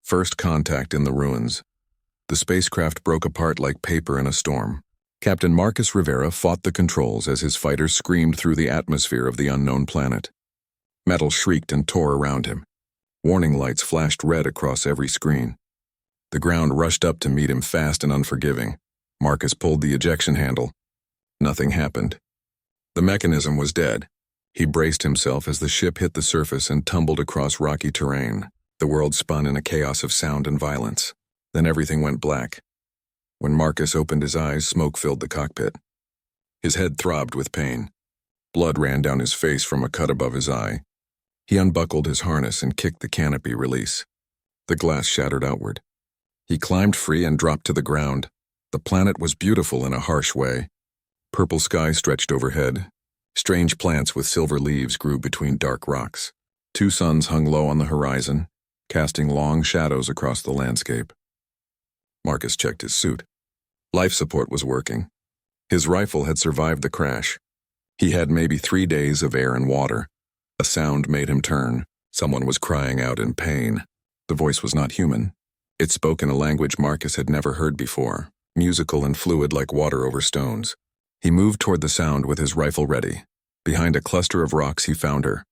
First contact in the ruins. The spacecraft broke apart like paper in a storm. Captain Marcus Rivera fought the controls as his fighters screamed through the atmosphere of the unknown planet. Metal shrieked and tore around him. Warning lights flashed red across every screen. The ground rushed up to meet him fast and unforgiving. Marcus pulled the ejection handle. Nothing happened. The mechanism was dead. He braced himself as the ship hit the surface and tumbled across rocky terrain. The world spun in a chaos of sound and violence. Then everything went black. When Marcus opened his eyes, smoke filled the cockpit. His head throbbed with pain. Blood ran down his face from a cut above his eye. He unbuckled his harness and kicked the canopy release. The glass shattered outward. He climbed free and dropped to the ground. The planet was beautiful in a harsh way. Purple sky stretched overhead. Strange plants with silver leaves grew between dark rocks. 2 suns hung low on the horizon, casting long shadows across the landscape. Marcus checked his suit. Life support was working. His rifle had survived the crash. He had maybe 3 days of air and water. A sound made him turn. Someone was crying out in pain. The voice was not human. It spoke in a language Marcus had never heard before, musical and fluid like water over stones. He moved toward the sound with his rifle ready. Behind a cluster of rocks he found her.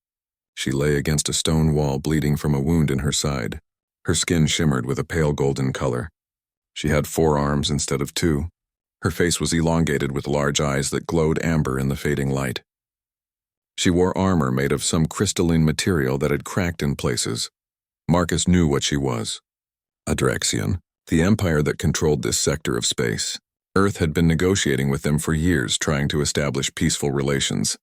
She lay against a stone wall, bleeding from a wound in her side. Her skin shimmered with a pale golden color. She had 4 arms instead of 2. Her face was elongated with large eyes that glowed amber in the fading light. She wore armor made of some crystalline material that had cracked in places. Marcus knew what she was. A Drexian, the empire that controlled this sector of space. Earth had been negotiating with them for years, trying to establish peaceful relations.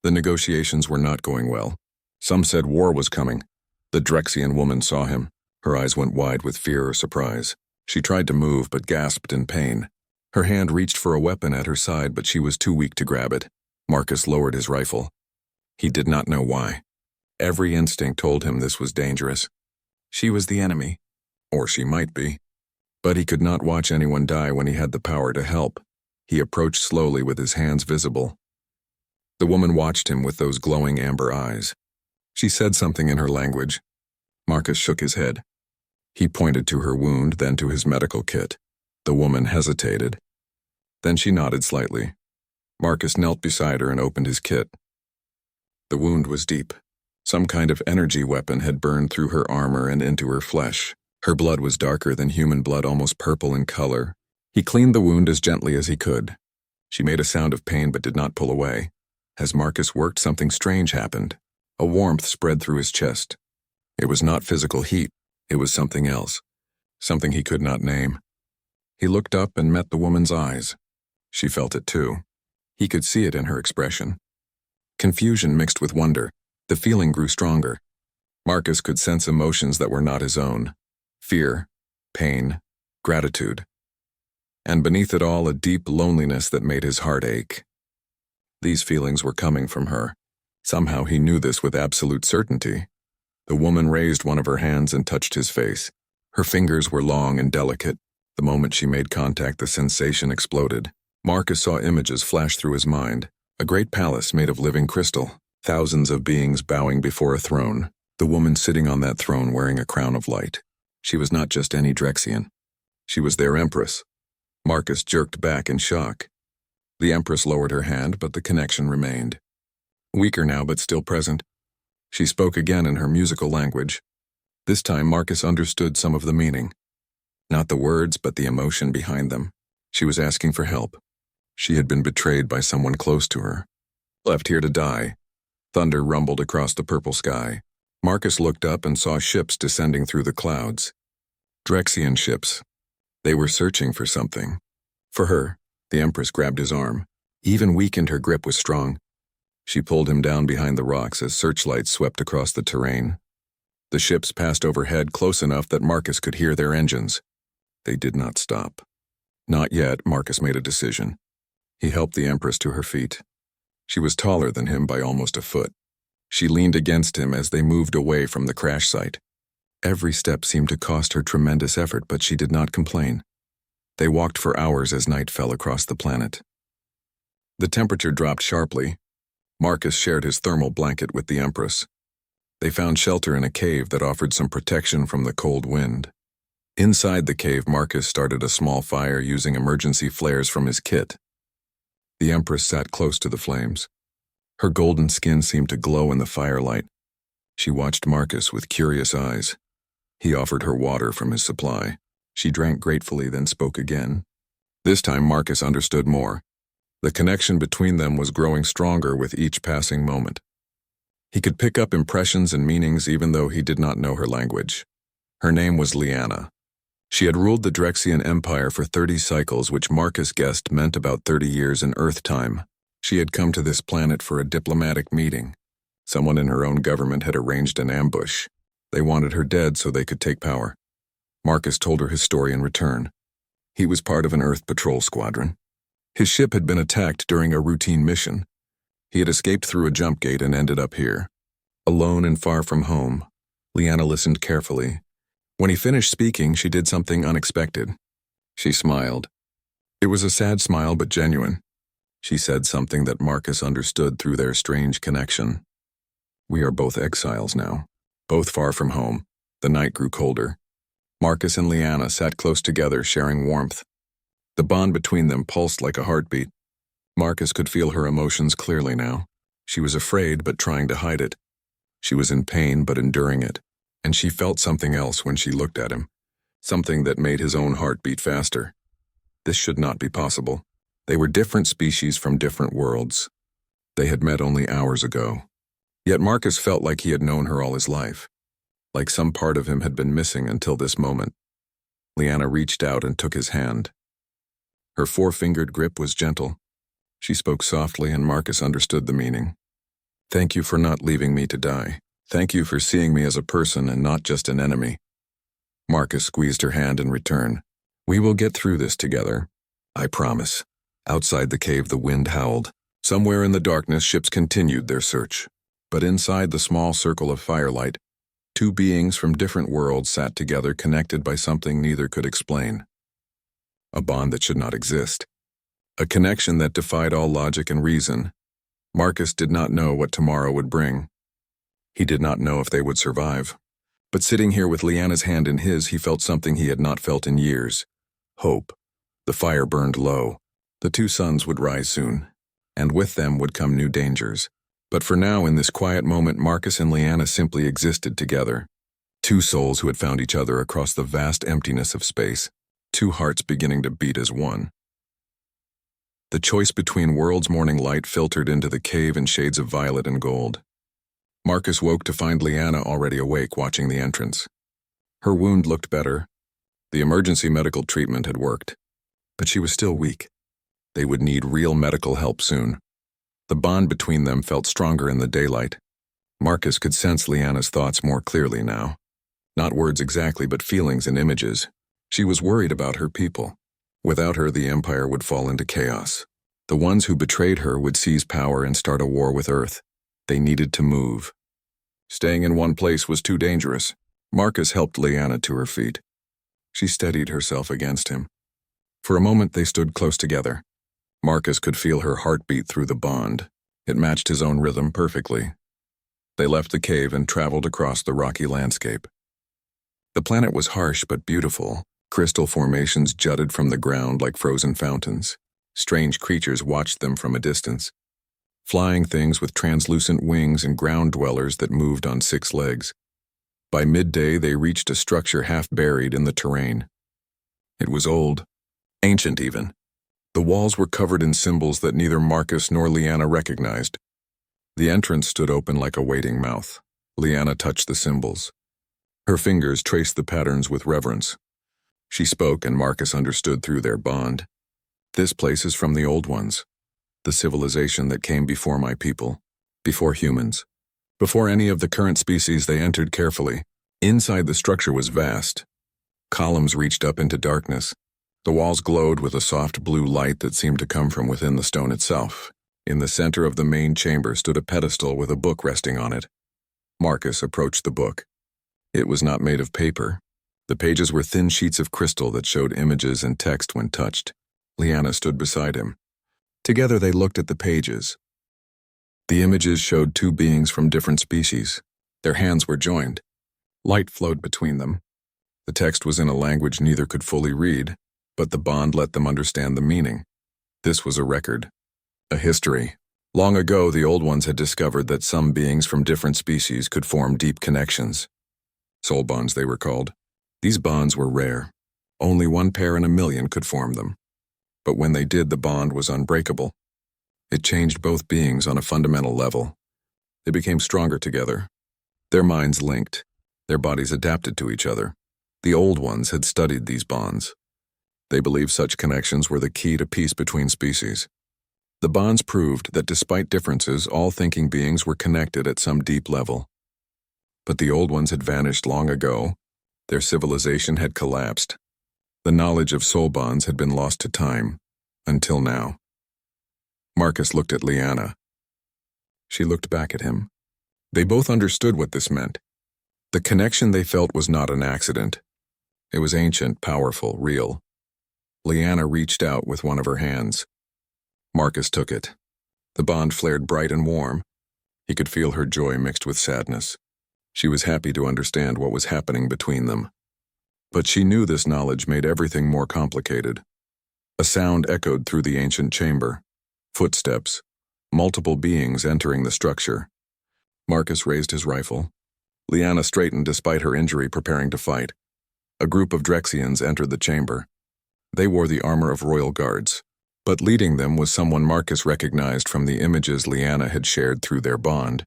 The negotiations were not going well. Some said war was coming. The Drexian woman saw him. Her eyes went wide with fear or surprise. She tried to move but gasped in pain. Her hand reached for a weapon at her side, but she was too weak to grab it. Marcus lowered his rifle. He did not know why. Every instinct told him this was dangerous. She was the enemy. Or she might be. But he could not watch anyone die when he had the power to help. He approached slowly with his hands visible. The woman watched him with those glowing amber eyes. She said something in her language. Marcus shook his head. He pointed to her wound, then to his medical kit. The woman hesitated. Then she nodded slightly. Marcus knelt beside her and opened his kit. The wound was deep. Some kind of energy weapon had burned through her armor and into her flesh. Her blood was darker than human blood, almost purple in color. He cleaned the wound as gently as he could. She made a sound of pain but did not pull away. As Marcus worked, something strange happened. A warmth spread through his chest. It was not physical heat. It was something else. Something he could not name. He looked up and met the woman's eyes. She felt it too. He could see it in her expression. Confusion mixed with wonder. The feeling grew stronger. Marcus could sense emotions that were not his own. Fear, pain, gratitude. And beneath it all, a deep loneliness that made his heart ache. These feelings were coming from her. Somehow he knew this with absolute certainty. The woman raised one of her hands and touched his face. Her fingers were long and delicate. The moment she made contact, the sensation exploded. Marcus saw images flash through his mind. A great palace made of living crystal. Thousands of beings bowing before a throne. The woman sitting on that throne wearing a crown of light. She was not just any Drexian. She was their empress. Marcus jerked back in shock. The empress lowered her hand, but the connection remained. Weaker now, but still present. She spoke again in her musical language. This time Marcus understood some of the meaning. Not the words, but the emotion behind them. She was asking for help. She had been betrayed by someone close to her. Left here to die. Thunder rumbled across the purple sky. Marcus looked up and saw ships descending through the clouds. Drexian ships. They were searching for something. For her. The Empress grabbed his arm. Even weakened, her grip was strong. She pulled him down behind the rocks as searchlights swept across the terrain. The ships passed overhead close enough that Marcus could hear their engines. They did not stop. Not yet, Marcus made a decision. He helped the Empress to her feet. She was taller than him by almost a foot. She leaned against him as they moved away from the crash site. Every step seemed to cost her tremendous effort, but she did not complain. They walked for hours as night fell across the planet. The temperature dropped sharply. Marcus shared his thermal blanket with the Empress. They found shelter in a cave that offered some protection from the cold wind. Inside the cave, Marcus started a small fire using emergency flares from his kit. The Empress sat close to the flames. Her golden skin seemed to glow in the firelight. She watched Marcus with curious eyes. He offered her water from his supply. She drank gratefully, then spoke again. This time Marcus understood more. The connection between them was growing stronger with each passing moment. He could pick up impressions and meanings even though he did not know her language. Her name was Lyanna. She had ruled the Drexian Empire for 30 cycles, which Marcus guessed meant about 30 years in Earth time. She had come to this planet for a diplomatic meeting. Someone in her own government had arranged an ambush. They wanted her dead so they could take power. Marcus told her his story in return. He was part of an Earth patrol squadron. His ship had been attacked during a routine mission. He had escaped through a jump gate and ended up here. Alone and far from home, Lyanna listened carefully. When he finished speaking, she did something unexpected. She smiled. It was a sad smile but genuine. She said something that Marcus understood through their strange connection. We are both exiles now, both far from home. The night grew colder. Marcus and Lyanna sat close together, sharing warmth. The bond between them pulsed like a heartbeat. Marcus could feel her emotions clearly now. She was afraid but trying to hide it. She was in pain but enduring it. And she felt something else when she looked at him, something that made his own heart beat faster. This should not be possible. They were different species from different worlds. They had met only hours ago. Yet Marcus felt like he had known her all his life, like some part of him had been missing until this moment. Lyanna reached out and took his hand. Her four-fingered grip was gentle. She spoke softly and Marcus understood the meaning. Thank you for not leaving me to die. Thank you for seeing me as a person and not just an enemy. Marcus squeezed her hand in return. We will get through this together. I promise. Outside the cave, the wind howled. Somewhere in the darkness, ships continued their search. But inside the small circle of firelight, two beings from different worlds sat together, connected by something neither could explain. A bond that should not exist. A connection that defied all logic and reason. Marcus did not know what tomorrow would bring. He did not know if they would survive. But sitting here with Lyanna's hand in his, he felt something he had not felt in years. Hope. The fire burned low. The two suns would rise soon, and with them would come new dangers. But for now, in this quiet moment, Marcus and Lyanna simply existed together. Two souls who had found each other across the vast emptiness of space. Two hearts beginning to beat as one. The choice between worlds' morning light filtered into the cave in shades of violet and gold. Marcus woke to find Lyanna already awake, watching the entrance. Her wound looked better. The emergency medical treatment had worked. But she was still weak. They would need real medical help soon. The bond between them felt stronger in the daylight. Marcus could sense Lyanna's thoughts more clearly now. Not words exactly, but feelings and images. She was worried about her people. Without her, the Empire would fall into chaos. The ones who betrayed her would seize power and start a war with Earth. They needed to move. Staying in one place was too dangerous. Marcus helped Lyanna to her feet. She steadied herself against him. For a moment, they stood close together. Marcus could feel her heartbeat through the bond. It matched his own rhythm perfectly. They left the cave and traveled across the rocky landscape. The planet was harsh but beautiful. Crystal formations jutted from the ground like frozen fountains. Strange creatures watched them from a distance. Flying things with translucent wings and ground dwellers that moved on 6 legs. By midday, they reached a structure half buried in the terrain. It was old, ancient even. The walls were covered in symbols that neither Marcus nor Lyanna recognized. The entrance stood open like a waiting mouth. Lyanna touched the symbols. Her fingers traced the patterns with reverence. She spoke, and Marcus understood through their bond. This place is from the old ones. The civilization that came before my people. Before humans. Before any of the current species, they entered carefully. Inside, the structure was vast. Columns reached up into darkness. The walls glowed with a soft blue light that seemed to come from within the stone itself. In the center of the main chamber stood a pedestal with a book resting on it. Marcus approached the book. It was not made of paper. The pages were thin sheets of crystal that showed images and text when touched. Lyanna stood beside him. Together they looked at the pages. The images showed two beings from different species. Their hands were joined. Light flowed between them. The text was in a language neither could fully read, but the bond let them understand the meaning. This was a record, a history. Long ago, the Old Ones had discovered that some beings from different species could form deep connections. Soul bonds, they were called. These bonds were rare. Only one pair in a million could form them. But when they did, the bond was unbreakable. It changed both beings on a fundamental level. They became stronger together. Their minds linked. Their bodies adapted to each other. The Old Ones had studied these bonds. They believed such connections were the key to peace between species. The bonds proved that despite differences, all thinking beings were connected at some deep level. But the Old Ones had vanished long ago. Their civilization had collapsed. The knowledge of soul bonds had been lost to time, until now. Marcus looked at Liana. She looked back at him. They both understood what this meant. The connection they felt was not an accident. It was ancient, powerful, real. Liana reached out with one of her hands. Marcus took it. The bond flared bright and warm. He could feel her joy mixed with sadness. She was happy to understand what was happening between them. But she knew this knowledge made everything more complicated. A sound echoed through the ancient chamber. Footsteps. Multiple beings entering the structure. Marcus raised his rifle. Liana straightened despite her injury, preparing to fight. A group of Drexians entered the chamber. They wore the armor of royal guards, but leading them was someone Marcus recognized from the images Liana had shared through their bond.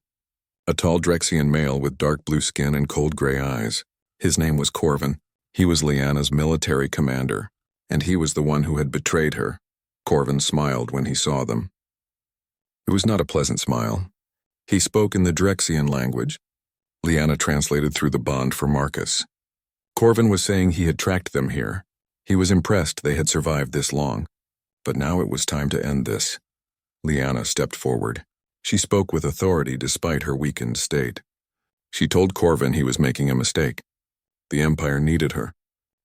A tall Drexian male with dark blue skin and cold gray eyes. His name was Corvin. He was Liana's military commander, and he was the one who had betrayed her. Corvin smiled when he saw them. It was not a pleasant smile. He spoke in the Drexian language. Liana translated through the bond for Marcus. Corvin was saying he had tracked them here. He was impressed they had survived this long. But now it was time to end this. Liana stepped forward. She spoke with authority despite her weakened state. She told Corvin he was making a mistake. The Empire needed her.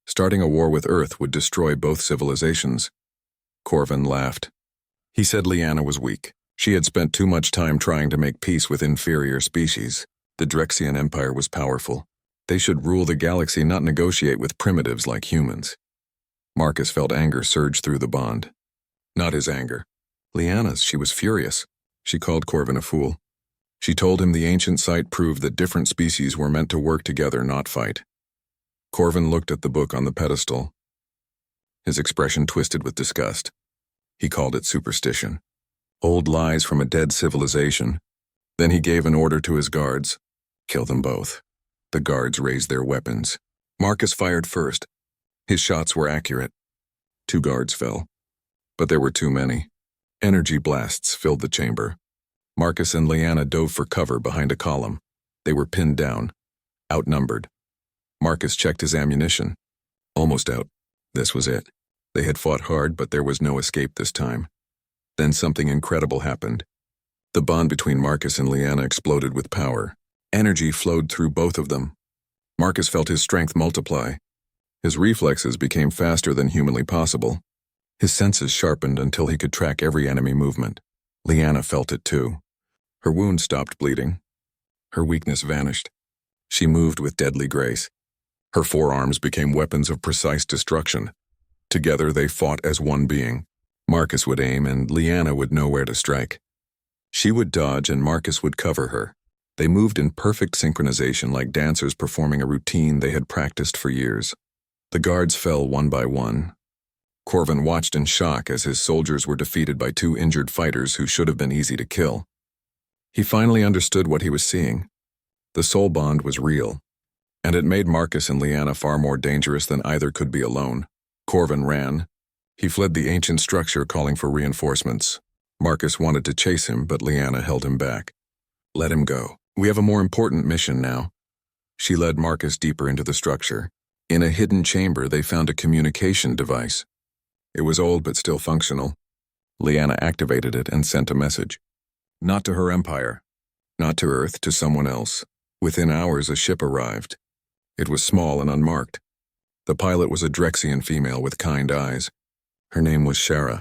Starting a war with Earth would destroy both civilizations. Corvin laughed. He said Liana was weak. She had spent too much time trying to make peace with inferior species. The Drexian Empire was powerful. They should rule the galaxy, not negotiate with primitives like humans. Marcus felt anger surge through the bond. Not his anger. Liana's. She was furious. She called Corvin a fool. She told him the ancient site proved that different species were meant to work together, not fight. Corvin looked at the book on the pedestal. His expression twisted with disgust. He called it superstition. Old lies from a dead civilization. Then he gave an order to his guards. Kill them both. The guards raised their weapons. Marcus fired first. His shots were accurate. 2 guards fell. But there were too many. Energy blasts filled the chamber. Marcus and Liana dove for cover behind a column. They were pinned down. Outnumbered. Marcus checked his ammunition. Almost out. This was it. They had fought hard, but there was no escape this time. Then something incredible happened. The bond between Marcus and Liana exploded with power. Energy flowed through both of them. Marcus felt his strength multiply. His reflexes became faster than humanly possible. His senses sharpened until he could track every enemy movement. Liana felt it too. Her wound stopped bleeding. Her weakness vanished. She moved with deadly grace. Her forearms became weapons of precise destruction. Together they fought as one being. Marcus would aim and Liana would know where to strike. She would dodge and Marcus would cover her. They moved in perfect synchronization like dancers performing a routine they had practiced for years. The guards fell one by one. Corvin watched in shock as his soldiers were defeated by 2 injured fighters who should have been easy to kill. He finally understood what he was seeing. The soul bond was real, and it made Marcus and Liana far more dangerous than either could be alone. Corvin ran. He fled the ancient structure, calling for reinforcements. Marcus wanted to chase him, but Liana held him back. Let him go. We have a more important mission now. She led Marcus deeper into the structure. In a hidden chamber, they found a communication device. It was old but still functional. Liana activated it and sent a message. Not to her empire. Not to Earth, to someone else. Within hours, a ship arrived. It was small and unmarked. The pilot was a Drexian female with kind eyes. Her name was Shara.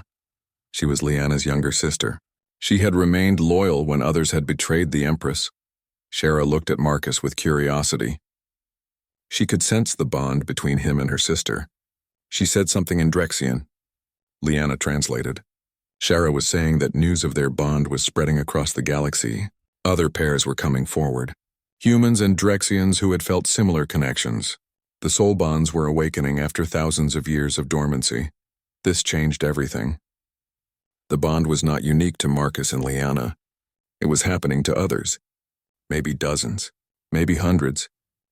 She was Liana's younger sister. She had remained loyal when others had betrayed the Empress. Shara looked at Marcus with curiosity. She could sense the bond between him and her sister. She said something in Drexian. Liana translated. Shara was saying that news of their bond was spreading across the galaxy. Other pairs were coming forward. Humans and Drexians who had felt similar connections. The soul bonds were awakening after thousands of years of dormancy. This changed everything. The bond was not unique to Marcus and Liana. It was happening to others. Maybe dozens, maybe hundreds.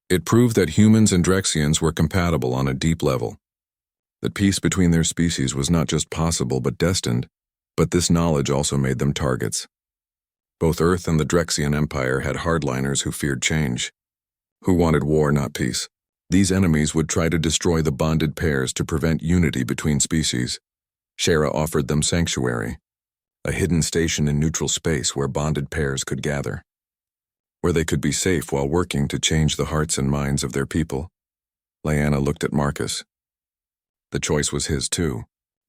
It proved that humans and Drexians were compatible on a deep level. That peace between their species was not just possible but destined, but this knowledge also made them targets. Both Earth and the Drexian Empire had hardliners who feared change, who wanted war, not peace. These enemies would try to destroy the bonded pairs to prevent unity between species. Shara offered them sanctuary, a hidden station in neutral space where bonded pairs could gather, where they could be safe while working to change the hearts and minds of their people. Liana looked at Marcus. The choice was his too.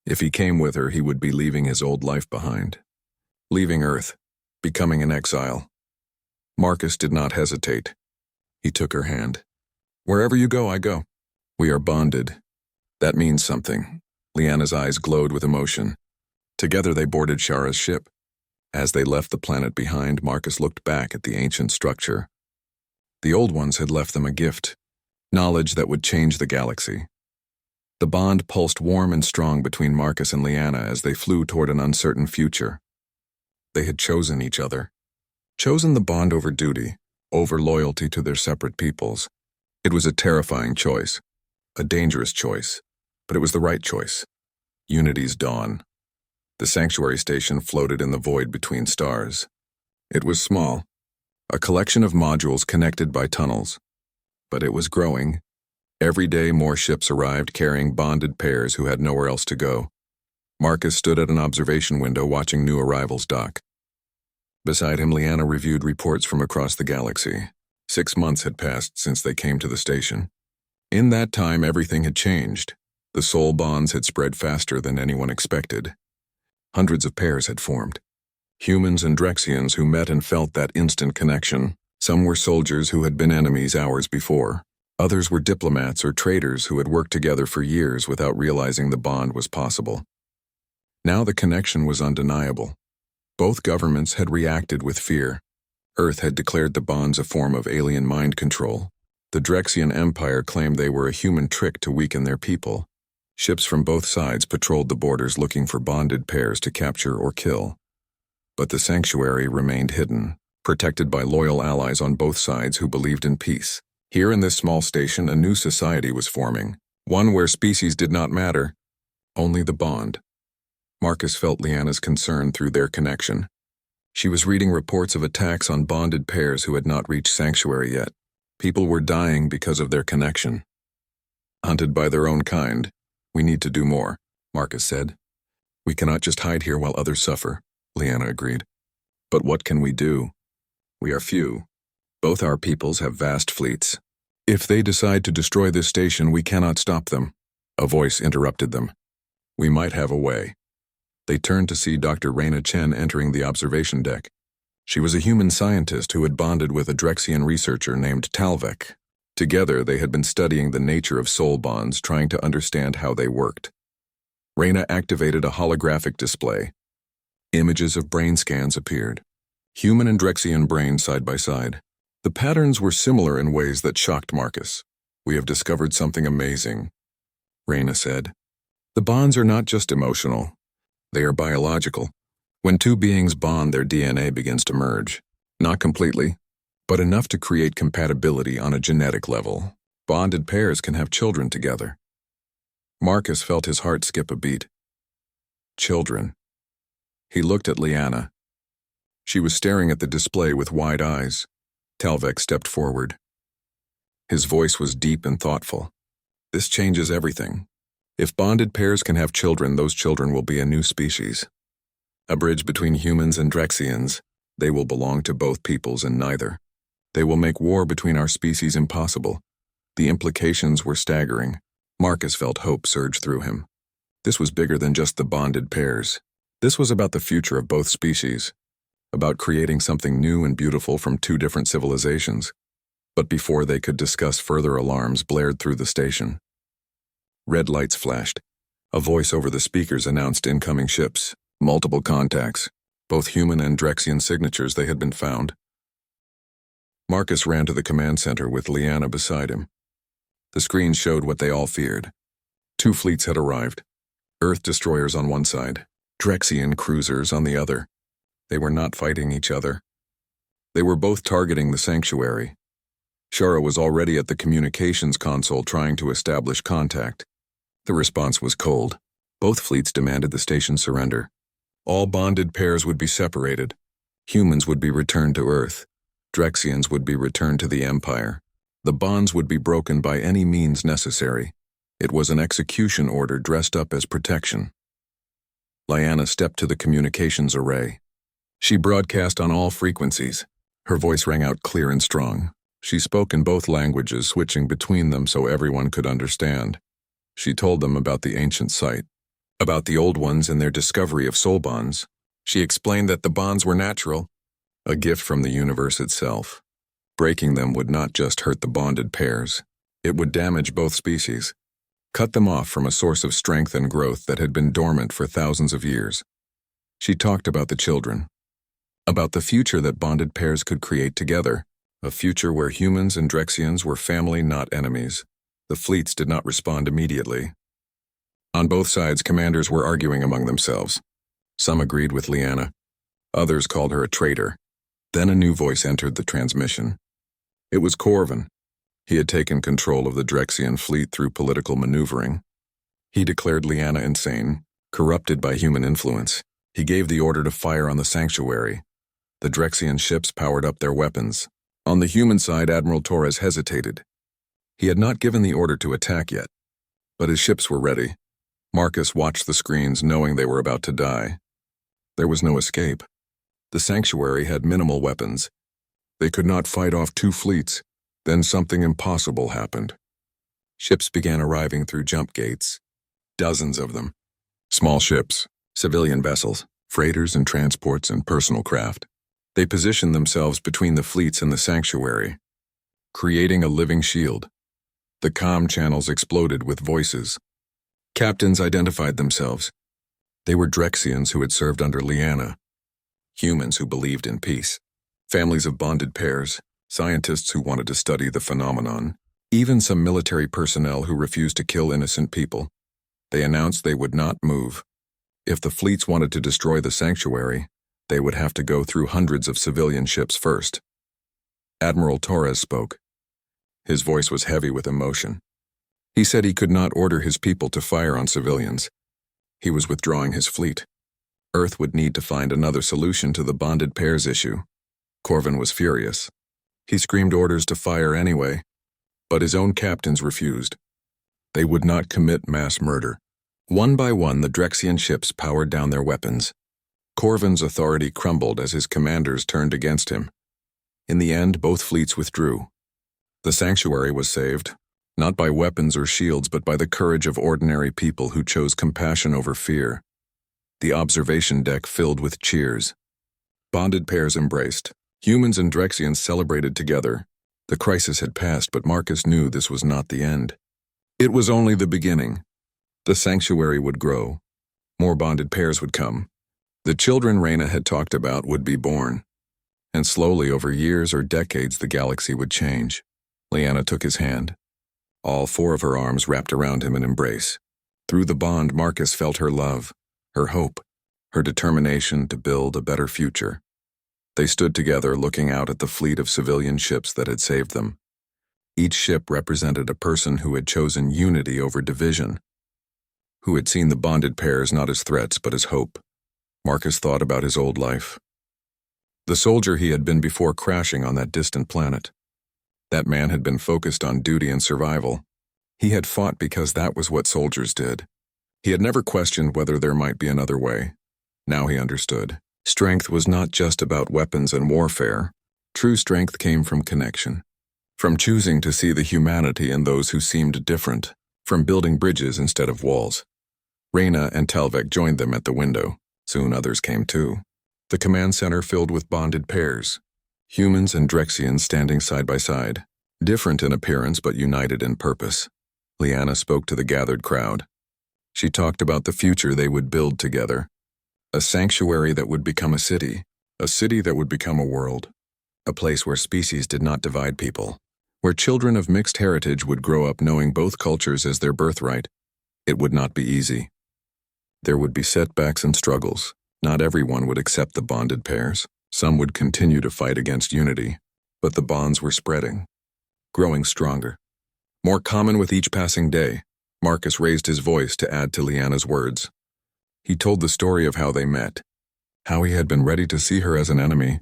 If he came with her, he would be leaving his old life behind. Leaving Earth, becoming an exile. Marcus did not hesitate. He took her hand. Wherever you go, I go. We are bonded. That means something. Liana's eyes glowed with emotion. Together they boarded Shara's ship. As they left the planet behind, Marcus looked back at the ancient structure. The old ones had left them a gift, knowledge that would change the galaxy. The bond pulsed warm and strong between Marcus and Liana as they flew toward an uncertain future. They had chosen each other. Chosen the bond over duty, over loyalty to their separate peoples. It was a terrifying choice, a dangerous choice, but it was the right choice. Unity's dawn. The sanctuary station floated in the void between stars. It was small, a collection of modules connected by tunnels. But it was growing. Every day more ships arrived carrying bonded pairs who had nowhere else to go. Marcus stood at an observation window watching new arrivals dock. Beside him, Liana reviewed reports from across the galaxy. 6 months had passed since they came to the station. In that time, everything had changed. The soul bonds had spread faster than anyone expected. Hundreds of pairs had formed. Humans and Drexians who met and felt that instant connection. Some were soldiers who had been enemies hours before. Others were diplomats or traders who had worked together for years without realizing the bond was possible. Now the connection was undeniable. Both governments had reacted with fear. Earth had declared the bonds a form of alien mind control. The Drexian Empire claimed they were a human trick to weaken their people. Ships from both sides patrolled the borders looking for bonded pairs to capture or kill. But the sanctuary remained hidden, protected by loyal allies on both sides who believed in peace. Here in this small station, a new society was forming, one where species did not matter, only the bond. Marcus felt Liana's concern through their connection. She was reading reports of attacks on bonded pairs who had not reached sanctuary yet. People were dying because of their connection. Hunted by their own kind. We need to do more, Marcus said. We cannot just hide here while others suffer, Liana agreed. But what can we do? We are few. Both our peoples have vast fleets. If they decide to destroy this station, we cannot stop them. A voice interrupted them. We might have a way. They turned to see Dr. Raina Chen entering the observation deck. She was a human scientist who had bonded with a Drexian researcher named Talvek. Together, they had been studying the nature of soul bonds, trying to understand how they worked. Raina activated a holographic display. Images of brain scans appeared. Human and Drexian brains side by side. The patterns were similar in ways that shocked Marcus. We have discovered something amazing, Raina said. The bonds are not just emotional. They are biological. When two beings bond, their DNA begins to merge. Not completely, but enough to create compatibility on a genetic level. Bonded pairs can have children together. Marcus felt his heart skip a beat. Children. He looked at Liana. She was staring at the display with wide eyes. Talvek stepped forward. His voice was deep and thoughtful. This changes everything. If bonded pairs can have children, those children will be a new species. A bridge between humans and Drexians. They will belong to both peoples and neither. They will make war between our species impossible. The implications were staggering. Marcus felt hope surge through him. This was bigger than just the bonded pairs. This was about the future of both species. about creating something new and beautiful from two different civilizations. But before they could discuss further, alarms blared through the station. Red lights flashed. A voice over the speakers announced incoming ships, multiple contacts, both human and Drexian signatures they had been found. Marcus ran to the command center with Liana beside him. The screen showed what they all feared. 2 fleets had arrived. Earth destroyers on one side, Drexian cruisers on the other. They were not fighting each other. They were both targeting the sanctuary. Shara was already at the communications console trying to establish contact. The response was cold. Both fleets demanded the station surrender. All bonded pairs would be separated. Humans would be returned to Earth. Drexians would be returned to the Empire. The bonds would be broken by any means necessary. It was an execution order dressed up as protection. Liana stepped to the communications array. She broadcast on all frequencies. Her voice rang out clear and strong. She spoke in both languages, switching between them so everyone could understand. She told them about the ancient site, about the old ones and their discovery of soul bonds. She explained that the bonds were natural, a gift from the universe itself. Breaking them would not just hurt the bonded pairs. It would damage both species, cut them off from a source of strength and growth that had been dormant for thousands of years. She talked about the children, about the future that bonded pairs could create together, a future where humans and Drexians were family, not enemies. The fleets did not respond immediately. On both sides, commanders were arguing among themselves. Some agreed with Liana. Others called her a traitor. Then a new voice entered the transmission. It was Corvin. He had taken control of the Drexian fleet through political maneuvering. He declared Liana insane, corrupted by human influence. He gave the order to fire on the sanctuary. The Drexian ships powered up their weapons. On the human side, Admiral Torres hesitated. He had not given the order to attack yet, but his ships were ready. Marcus watched the screens, knowing they were about to die. There was no escape. The sanctuary had minimal weapons. They could not fight off 2 fleets. Then something impossible happened. Ships began arriving through jump gates. Dozens of them. Small ships, civilian vessels, freighters and transports and personal craft. They positioned themselves between the fleets and the sanctuary, creating a living shield. The comm channels exploded with voices. Captains identified themselves. They were Drexians who had served under Liana, humans who believed in peace, families of bonded pairs, scientists who wanted to study the phenomenon, even some military personnel who refused to kill innocent people. They announced they would not move. If the fleets wanted to destroy the sanctuary, they would have to go through hundreds of civilian ships first. Admiral Torres spoke. His voice was heavy with emotion. He said he could not order his people to fire on civilians. He was withdrawing his fleet. Earth would need to find another solution to the bonded pairs issue. Corvin was furious. He screamed orders to fire anyway, but his own captains refused. They would not commit mass murder. One by one, the Drexian ships powered down their weapons. Corvin's authority crumbled as his commanders turned against him. In the end, both fleets withdrew. The sanctuary was saved, not by weapons or shields, but by the courage of ordinary people who chose compassion over fear. The observation deck filled with cheers. Bonded pairs embraced. Humans and Drexians celebrated together. The crisis had passed, but Marcus knew this was not the end. It was only the beginning. The sanctuary would grow. More bonded pairs would come. The children Reyna had talked about would be born. And slowly, over years or decades, the galaxy would change. Liana took his hand. All 4 of her arms wrapped around him in embrace. Through the bond, Marcus felt her love, her hope, her determination to build a better future. They stood together, looking out at the fleet of civilian ships that had saved them. Each ship represented a person who had chosen unity over division, who had seen the bonded pairs not as threats but as hope. Marcus thought about his old life. The soldier he had been before crashing on that distant planet. That man had been focused on duty and survival. He had fought because that was what soldiers did. He had never questioned whether there might be another way. Now he understood. Strength was not just about weapons and warfare. True strength came from connection, from choosing to see the humanity in those who seemed different, from building bridges instead of walls. Reyna and Talvek joined them at the window. Soon others came too. The command center filled with bonded pairs, humans and Drexians standing side by side, different in appearance but united in purpose. Liana spoke to the gathered crowd. She talked about the future they would build together. A sanctuary that would become a city that would become a world. A place where species did not divide people, where children of mixed heritage would grow up knowing both cultures as their birthright. It would not be easy. There would be setbacks and struggles. Not everyone would accept the bonded pairs. Some would continue to fight against unity, but the bonds were spreading, growing stronger. More common with each passing day, Marcus raised his voice to add to Liana's words. He told the story of how they met, how he had been ready to see her as an enemy,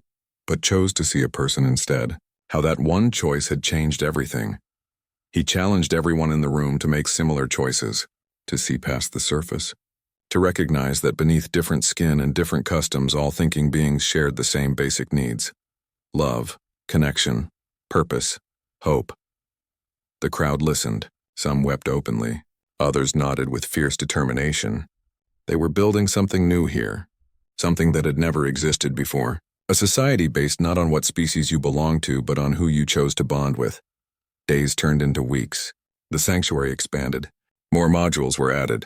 but chose to see a person instead, how that one choice had changed everything. He challenged everyone in the room to make similar choices, to see past the surface, to recognize that beneath different skin and different customs, all thinking beings shared the same basic needs: love, connection, purpose, hope. The crowd listened. Some wept openly. Others nodded with fierce determination. They were building something new here, something that had never existed before. A society based not on what species you belong to, but on who you chose to bond with. Days turned into weeks. The sanctuary expanded. More modules were added.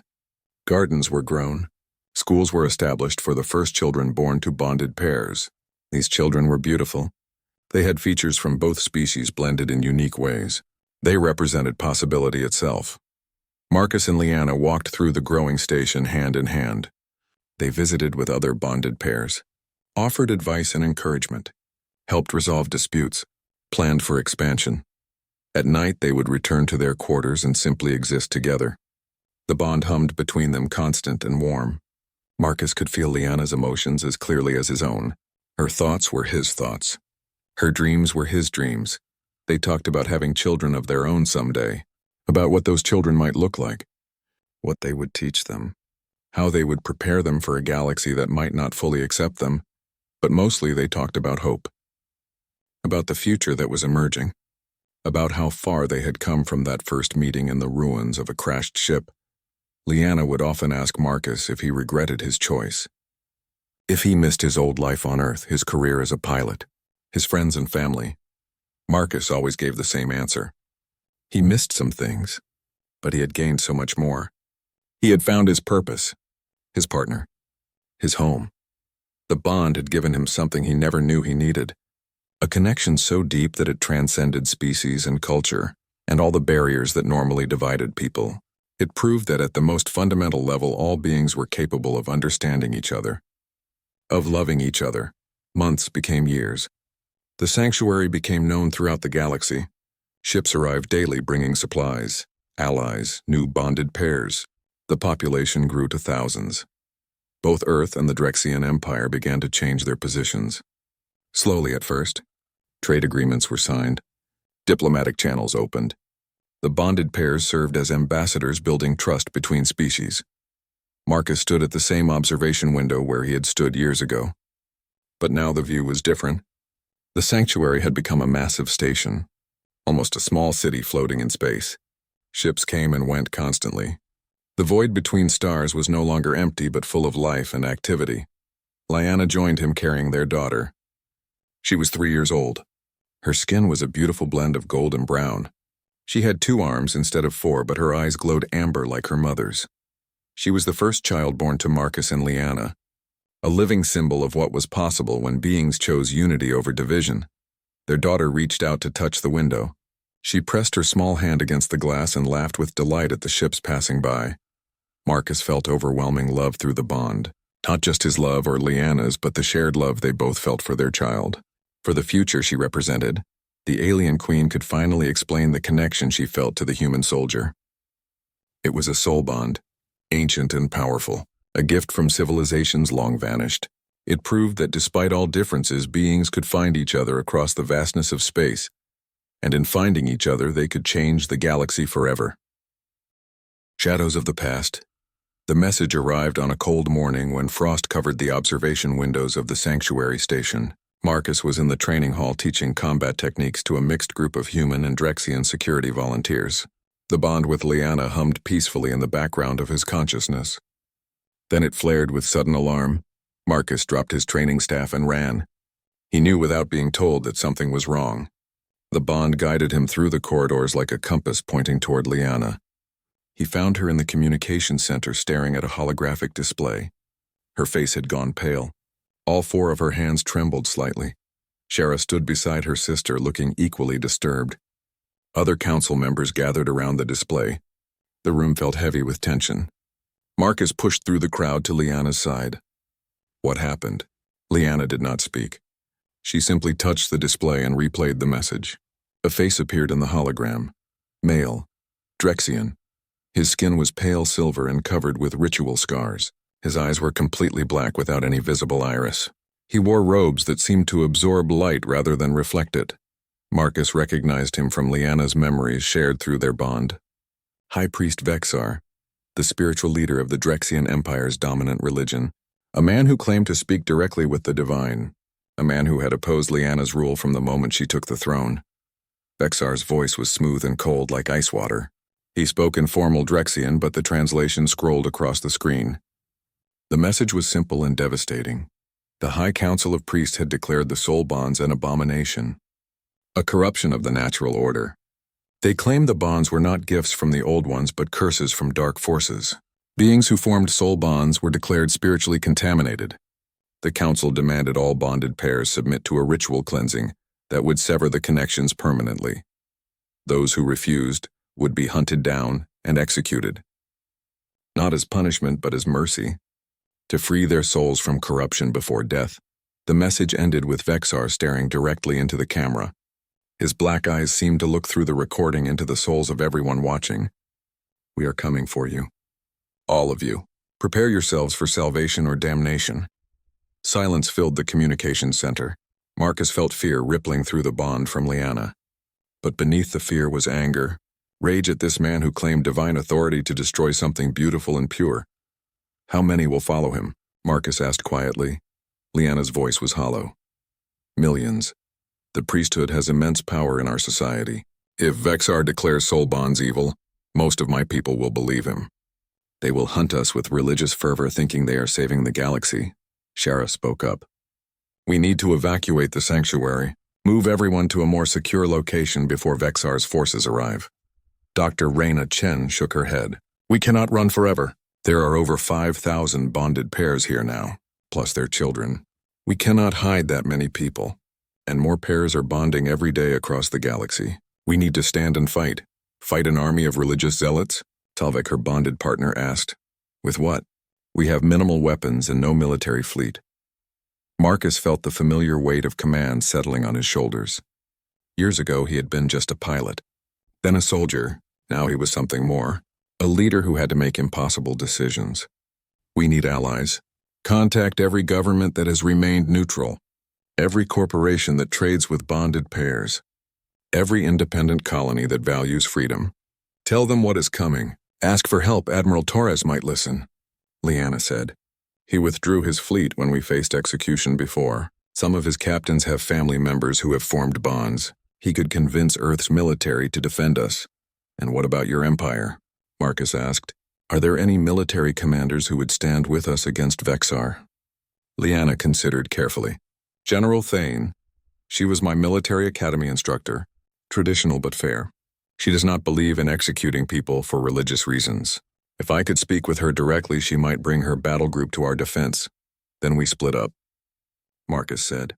Gardens were grown. Schools were established for the first children born to bonded pairs. These children were beautiful. They had features from both species blended in unique ways. They represented possibility itself. Marcus and Liana walked through the growing station hand in hand. They visited with other bonded pairs, offered advice and encouragement, helped resolve disputes, planned for expansion. At night, they would return to their quarters and simply exist together. The bond hummed between them, constant and warm. Marcus could feel Liana's emotions as clearly as his own. Her thoughts were his thoughts. Her dreams were his dreams. They talked about having children of their own someday, about what those children might look like, what they would teach them, how they would prepare them for a galaxy that might not fully accept them, but mostly they talked about hope, about the future that was emerging, about how far they had come from that first meeting in the ruins of a crashed ship. Liana would often ask Marcus if he regretted his choice, if he missed his old life on Earth, his career as a pilot, his friends and family. Marcus always gave the same answer. He missed some things, but he had gained so much more. He had found his purpose, his partner, his home. The bond had given him something he never knew he needed, a connection so deep that it transcended species and culture and all the barriers that normally divided people. It proved that at the most fundamental level, all beings were capable of understanding each other, of loving each other. Months became years. The sanctuary became known throughout the galaxy. Ships arrived daily bringing supplies, allies, new bonded pairs. The population grew to thousands. Both Earth and the Drexian Empire began to change their positions. Slowly at first. Trade agreements were signed. Diplomatic channels opened. The bonded pairs served as ambassadors, building trust between species. Marcus stood at the same observation window where he had stood years ago. But now the view was different. The sanctuary had become a massive station, almost a small city floating in space. Ships came and went constantly. The void between stars was no longer empty but full of life and activity. Liana joined him carrying their daughter. She was 3 years old. Her skin was a beautiful blend of gold and brown. She had 2 arms instead of 4, but her eyes glowed amber like her mother's. She was the first child born to Marcus and Liana, a living symbol of what was possible when beings chose unity over division. Their daughter reached out to touch the window. She pressed her small hand against the glass and laughed with delight at the ships passing by. Marcus felt overwhelming love through the bond, not just his love or Liana's, but the shared love they both felt for their child. For the future she represented, the alien queen could finally explain the connection she felt to the human soldier. It was a soul bond, ancient and powerful. A gift from civilizations long vanished. It proved that despite all differences, beings could find each other across the vastness of space, and in finding each other, they could change the galaxy forever. Shadows of the past. The message arrived on a cold morning when frost covered the observation windows of the sanctuary station. Marcus was in the training hall teaching combat techniques to a mixed group of human and Drexian security volunteers. The bond with Liana hummed peacefully in the background of his consciousness. Then it flared with sudden alarm. Marcus dropped his training staff and ran. He knew without being told that something was wrong. The bond guided him through the corridors like a compass pointing toward Liana. He found her in the communication center staring at a holographic display. Her face had gone pale. All four of her hands trembled slightly. Shara stood beside her sister, looking equally disturbed. Other council members gathered around the display. The room felt heavy with tension. Marcus pushed through the crowd to Liana's side. What happened? Liana did not speak. She simply touched the display and replayed the message. A face appeared in the hologram. Male. Drexian. His skin was pale silver and covered with ritual scars. His eyes were completely black without any visible iris. He wore robes that seemed to absorb light rather than reflect it. Marcus recognized him from Liana's memories shared through their bond. High Priest Vexar, the spiritual leader of the Drexian Empire's dominant religion, a man who claimed to speak directly with the divine, a man who had opposed Liana's rule from the moment she took the throne. Vexar's voice was smooth and cold like ice water. He spoke in formal Drexian, but the translation scrolled across the screen. The message was simple and devastating. The High Council of Priests had declared the soul bonds an abomination, a corruption of the natural order. They claimed the bonds were not gifts from the old ones but curses from dark forces. Beings who formed soul bonds were declared spiritually contaminated. The council demanded all bonded pairs submit to a ritual cleansing that would sever the connections permanently. Those who refused would be hunted down and executed. Not as punishment but as mercy, to free their souls from corruption before death. The message ended with Vexar staring directly into the camera. His black eyes seemed to look through the recording into the souls of everyone watching. We are coming for you. All of you. Prepare yourselves for salvation or damnation. Silence filled the communications center. Marcus felt fear rippling through the bond from Liana. But beneath the fear was anger, rage at this man who claimed divine authority to destroy something beautiful and pure. How many will follow him? Marcus asked quietly. Liana's voice was hollow. Millions. The priesthood has immense power in our society. If Vexar declares soul bonds evil, most of my people will believe him. They will hunt us with religious fervor thinking they are saving the galaxy. Shara spoke up. We need to evacuate the sanctuary. Move everyone to a more secure location before Vexar's forces arrive. Dr. Raina Chen shook her head. We cannot run forever. There are over 5,000 bonded pairs here now, plus their children. We cannot hide that many people. And more pairs are bonding every day across the galaxy. We need to stand and fight. Fight an army of religious zealots? Talvik, her bonded partner, asked. With what? We have minimal weapons and no military fleet. Marcus felt the familiar weight of command settling on his shoulders. Years ago, he had been just a pilot. Then a soldier. Now he was something more. A leader who had to make impossible decisions. We need allies. Contact every government that has remained neutral. Every corporation that trades with bonded pairs. Every independent colony that values freedom. Tell them what is coming. Ask for help. Admiral Torres might listen, Liana said. He withdrew his fleet when we faced execution before. Some of his captains have family members who have formed bonds. He could convince Earth's military to defend us. And what about your empire? Marcus asked. Are there any military commanders who would stand with us against Vexar? Liana considered carefully. General Thane. She was my military academy instructor. Traditional but fair. She does not believe in executing people for religious reasons. If I could speak with her directly, she might bring her battle group to our defense. Then we split up. Marcus said.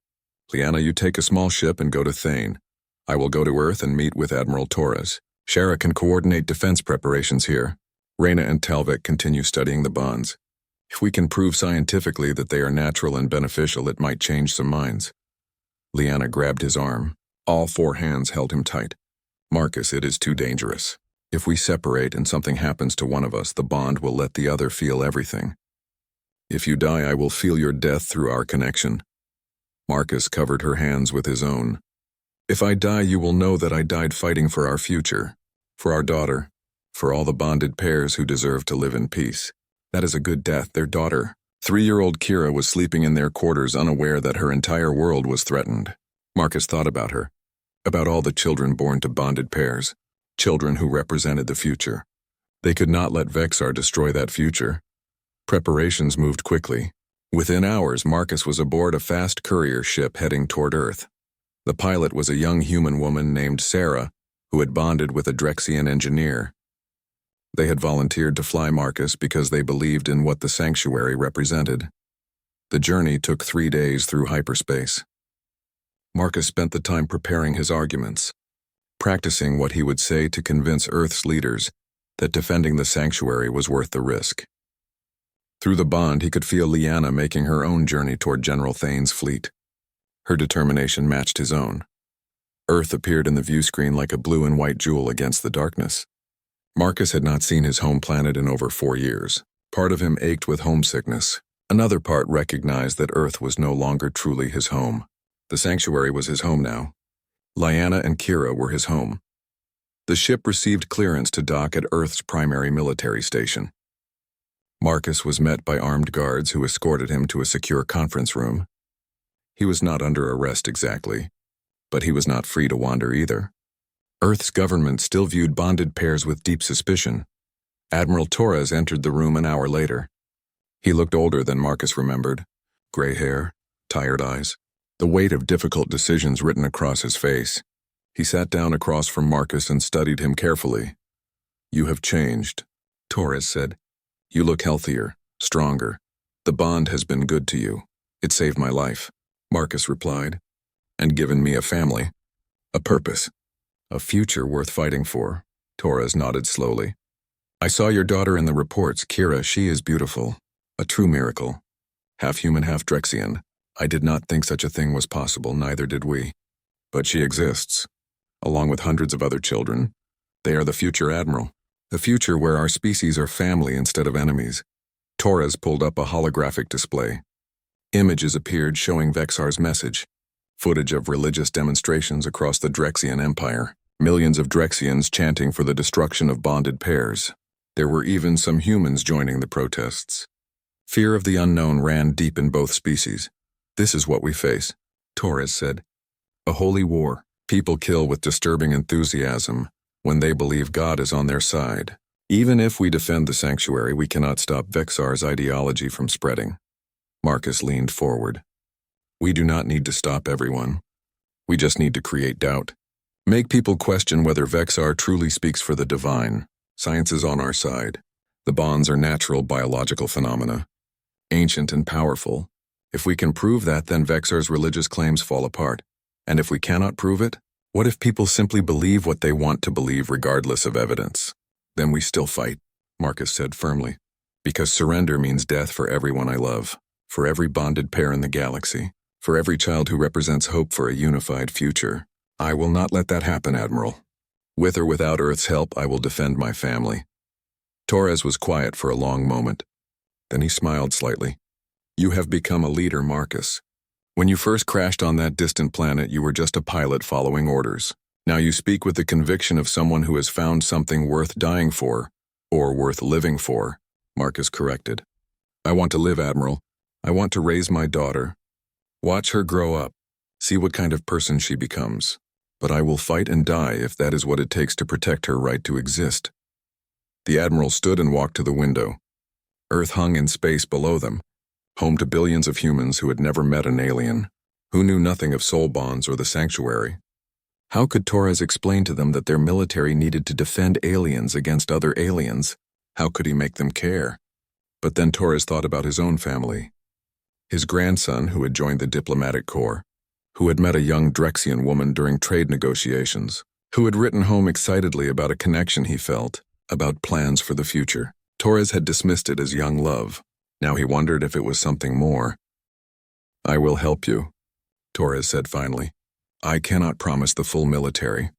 Liana, you take a small ship and go to Thane. I will go to Earth and meet with Admiral Torres. Shara can coordinate defense preparations here. Raina and Talvik continue studying the bonds. If we can prove scientifically that they are natural and beneficial, it might change some minds. Liana grabbed his arm. All four hands held him tight. Marcus, it is too dangerous. If we separate and something happens to one of us, the bond will let the other feel everything. If you die, I will feel your death through our connection. Marcus covered her hands with his own. If I die, you will know that I died fighting for our future, for our daughter, for all the bonded pairs who deserve to live in peace. That is a good death. Their daughter, 3-year-old Kira, was sleeping in their quarters unaware that her entire world was threatened. Marcus thought about her, about all the children born to bonded pairs, children who represented the future. They could not let Vexar destroy that future. Preparations moved quickly. Within hours, Marcus was aboard a fast courier ship heading toward Earth. The pilot was a young human woman named Sarah, who had bonded with a Drexian engineer. They had volunteered to fly Marcus because they believed in what the sanctuary represented. The journey took 3 days through hyperspace. Marcus spent the time preparing his arguments, practicing what he would say to convince Earth's leaders that defending the sanctuary was worth the risk. Through the bond, he could feel Lyanna making her own journey toward General Thane's fleet. Her determination matched his own. Earth appeared in the view screen like a blue and white jewel against the darkness. Marcus had not seen his home planet in over 4 years. Part of him ached with homesickness. Another part recognized that Earth was no longer truly his home. The sanctuary was his home now. Lyanna and Kira were his home. The ship received clearance to dock at Earth's primary military station. Marcus was met by armed guards who escorted him to a secure conference room. He was not under arrest exactly, but he was not free to wander either. Earth's government still viewed bonded pairs with deep suspicion. Admiral Torres entered the room an hour later. He looked older than Marcus remembered. Gray hair, tired eyes, the weight of difficult decisions written across his face. He sat down across from Marcus and studied him carefully. "You have changed," Torres said. "You look healthier, stronger. The bond has been good to you. It saved my life," Marcus replied, "and given me a family, a purpose, a future worth fighting for." Torres nodded slowly. "I saw your daughter in the reports, Kira. She is beautiful. A true miracle. Half human, half Drexian. I did not think such a thing was possible, neither did we. But she exists, along with hundreds of other children. They are the future admiral. The future where our species are family instead of enemies." Torres pulled up a holographic display. Images appeared showing Vexar's message. Footage of religious demonstrations across the Drexian Empire. Millions of Drexians chanting for the destruction of bonded pairs. There were even some humans joining the protests. Fear of the unknown ran deep in both species. "This is what we face," Torres said. "A holy war. People kill with disturbing enthusiasm when they believe God is on their side. Even if we defend the sanctuary, we cannot stop Vexar's ideology from spreading." Marcus leaned forward. "We do not need to stop everyone. We just need to create doubt. Make people question whether Vexar truly speaks for the divine. Science is on our side. The bonds are natural biological phenomena, ancient and powerful. If we can prove that, then Vexar's religious claims fall apart. And if we cannot prove it, what if people simply believe what they want to believe regardless of evidence? Then we still fight," Marcus said firmly. "Because surrender means death for everyone I love, for every bonded pair in the galaxy, for every child who represents hope for a unified future. I will not let that happen, Admiral. With or without Earth's help, I will defend my family." Torres was quiet for a long moment. Then he smiled slightly. "You have become a leader, Marcus. When you first crashed on that distant planet, you were just a pilot following orders. Now you speak with the conviction of someone who has found something worth dying for, or worth living for," Marcus corrected. "I want to live, Admiral. I want to raise my daughter. Watch her grow up. See what kind of person she becomes. But I will fight and die if that is what it takes to protect her right to exist." The Admiral stood and walked to the window. Earth hung in space below them, home to billions of humans who had never met an alien, who knew nothing of soul bonds or the sanctuary. How could Torres explain to them that their military needed to defend aliens against other aliens? How could he make them care? But then Torres thought about his own family. His grandson, who had joined the diplomatic corps, who had met a young Drexian woman during trade negotiations, who had written home excitedly about a connection he felt, about plans for the future. Torres had dismissed it as young love. Now he wondered if it was something more. "I will help you," Torres said finally. "I cannot promise the full military,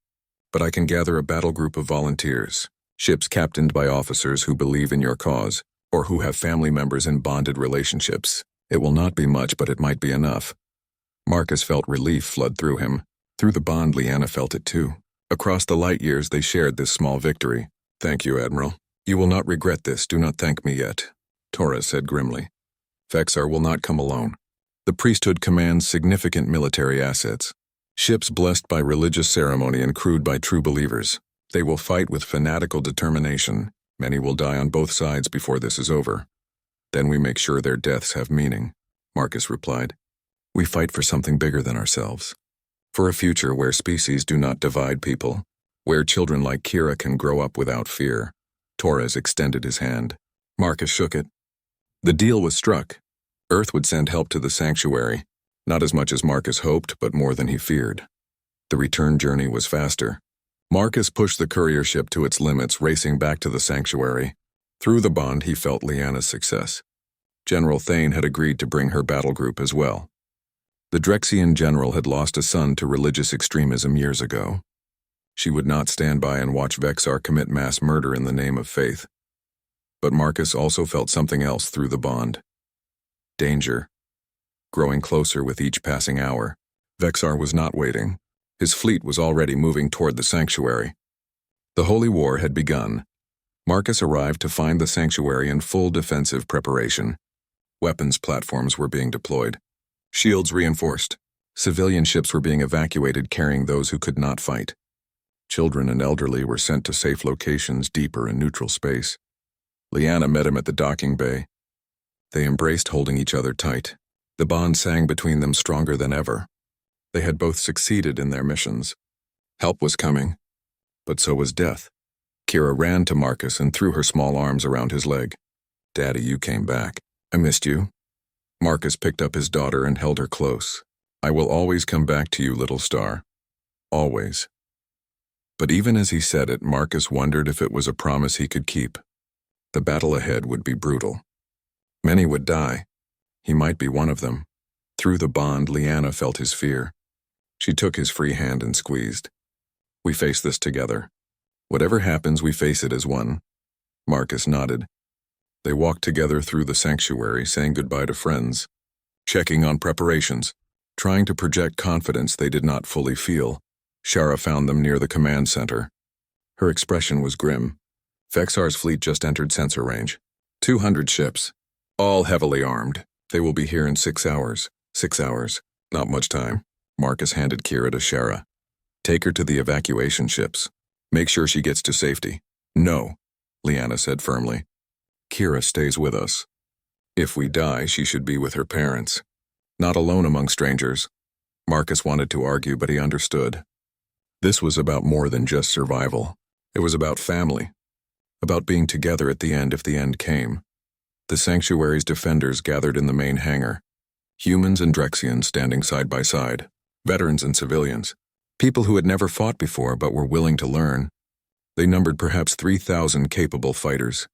but I can gather a battle group of volunteers, ships captained by officers who believe in your cause, or who have family members in bonded relationships. It will not be much, but it might be enough." Marcus felt relief flood through him. Through the bond, Lyanna felt it too. Across the light years, they shared this small victory. "Thank you, Admiral. You will not regret this. Do not thank me yet," Torres said grimly. "Vexar will not come alone. The priesthood commands significant military assets. Ships blessed by religious ceremony and crewed by true believers. They will fight with fanatical determination. Many will die on both sides before this is over. Then we make sure their deaths have meaning." Marcus replied. We fight for something bigger than ourselves. For a future where species do not divide people, where children like Kira can grow up without fear. Torres extended his hand. Marcus shook it. The deal was struck. Earth would send help to the sanctuary, not as much as Marcus hoped, but more than he feared. The return journey was faster. Marcus pushed the courier ship to its limits, racing back to the sanctuary. Through the bond, he felt Liana's success. General Thane had agreed to bring her battle group as well. The Drexian general had lost a son to religious extremism years ago. She would not stand by and watch Vexar commit mass murder in the name of faith. But Marcus also felt something else through the bond. Danger. Growing closer with each passing hour. Vexar was not waiting. His fleet was already moving toward the sanctuary. The Holy War had begun. Marcus arrived to find the sanctuary in full defensive preparation. Weapons platforms were being deployed. Shields reinforced. Civilian ships were being evacuated carrying those who could not fight. Children and elderly were sent to safe locations deeper in neutral space. Liana met him at the docking bay. They embraced, holding each other tight. The bond sang between them stronger than ever. They had both succeeded in their missions. Help was coming, but so was death. Kira ran to Marcus and threw her small arms around his leg. Daddy, you came back. I missed you. Marcus picked up his daughter and held her close. I will always come back to you, little star. Always. But even as he said it, Marcus wondered if it was a promise he could keep. The battle ahead would be brutal. Many would die. He might be one of them. Through the bond, Liana felt his fear. She took his free hand and squeezed. We face this together. Whatever happens, we face it as one. Marcus nodded. They walked together through the sanctuary, saying goodbye to friends, checking on preparations, trying to project confidence they did not fully feel. Shara found them near the command center. Her expression was grim. Vexar's fleet just entered sensor range. 200 ships, all heavily armed. They will be here in 6 hours. 6 hours. Not much time. Marcus handed Kira to Shara. Take her to the evacuation ships. Make sure she gets to safety. No, Liana said firmly. Kira stays with us. If we die, she should be with her parents. Not alone among strangers. Marcus wanted to argue, but he understood. This was about more than just survival. It was about family. About being together at the end if the end came. The sanctuary's defenders gathered in the main hangar. Humans and Drexians standing side by side. Veterans and civilians. People who had never fought before but were willing to learn. They numbered perhaps 3,000 capable fighters.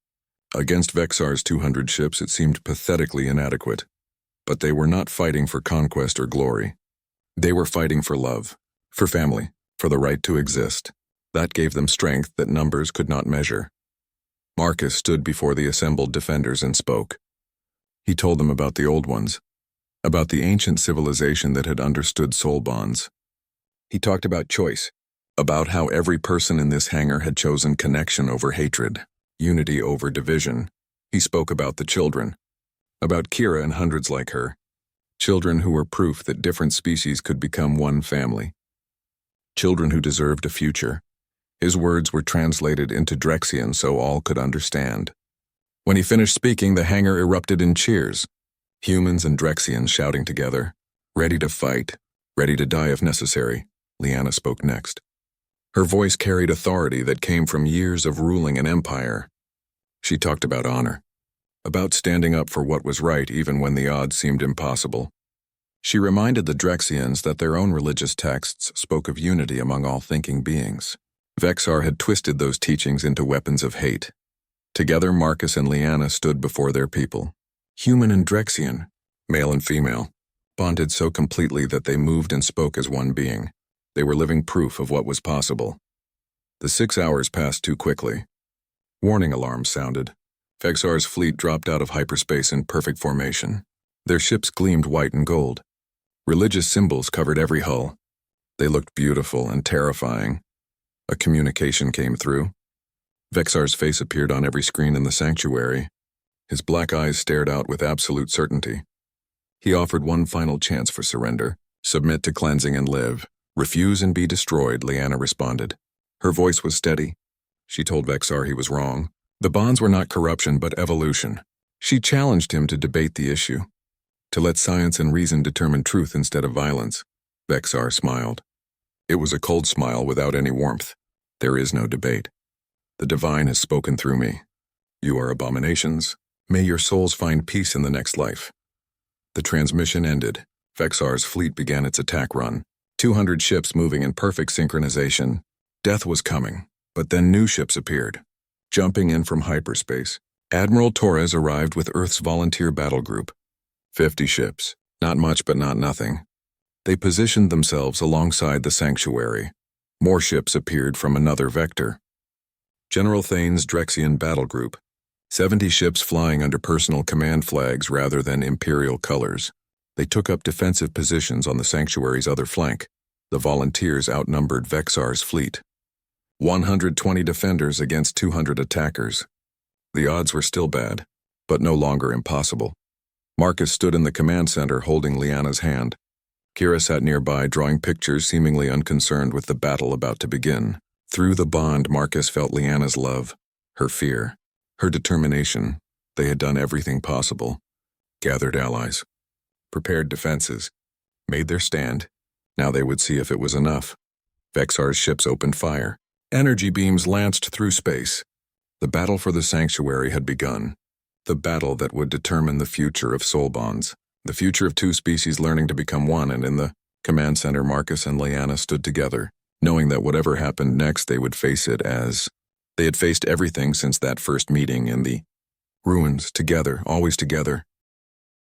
Against Vexar's 200 ships, it seemed pathetically inadequate. But they were not fighting for conquest or glory. They were fighting for love, for family, for the right to exist. That gave them strength that numbers could not measure. Marcus stood before the assembled defenders and spoke. He told them about the old ones, about the ancient civilization that had understood soul bonds. He talked about choice, about how every person in this hangar had chosen connection over hatred, unity over division. He spoke about the children, about Kira and hundreds like her, children who were proof that different species could become one family, children who deserved a future. His words were translated into Drexian so all could understand. When he finished speaking, the hangar erupted in cheers. Humans and Drexians shouting together, ready to fight, ready to die if necessary. Liana spoke next. Her voice carried authority that came from years of ruling an empire. She talked about honor, about standing up for what was right even when the odds seemed impossible. She reminded the Drexians that their own religious texts spoke of unity among all thinking beings. Vexar had twisted those teachings into weapons of hate. Together, Marcus and Liana stood before their people. Human and Drexian, male and female, bonded so completely that they moved and spoke as one being. They were living proof of what was possible. The 6 hours passed too quickly. Warning alarms sounded. Vexar's fleet dropped out of hyperspace in perfect formation. Their ships gleamed white and gold. Religious symbols covered every hull. They looked beautiful and terrifying. A communication came through. Vexar's face appeared on every screen in the sanctuary. His black eyes stared out with absolute certainty. He offered one final chance for surrender. Submit to cleansing and live. Refuse and be destroyed, Liana responded. Her voice was steady. She told Vexar he was wrong. The bonds were not corruption but evolution. She challenged him to debate the issue. To let science and reason determine truth instead of violence. Vexar smiled. It was a cold smile without any warmth. There is no debate. The divine has spoken through me. You are abominations. May your souls find peace in the next life. The transmission ended. Vexar's fleet began its attack run. 200 ships moving in perfect synchronization. Death was coming, but then new ships appeared. Jumping in from hyperspace, Admiral Torres arrived with Earth's volunteer battle group. 50 ships. Not much but not nothing. They positioned themselves alongside the sanctuary. More ships appeared from another vector. General Thane's Drexian battle group. 70 ships flying under personal command flags rather than imperial colors. They took up defensive positions on the sanctuary's other flank. The volunteers outnumbered Vexar's fleet. 120 defenders against 200 attackers. The odds were still bad, but no longer impossible. Marcus stood in the command center holding Liana's hand. Kira sat nearby drawing pictures, seemingly unconcerned with the battle about to begin. Through the bond, Marcus felt Liana's love, her fear, her determination. They had done everything possible. Gathered allies. Prepared defenses. Made their stand. Now they would see if it was enough. Vexar's ships opened fire. Energy beams lanced through space. The battle for the sanctuary had begun. The battle that would determine the future of soul bonds. The future of two species learning to become one, and in the command center Marcus and Liana stood together, knowing that whatever happened next they would face it as they had faced everything since that first meeting in the ruins, together, always together.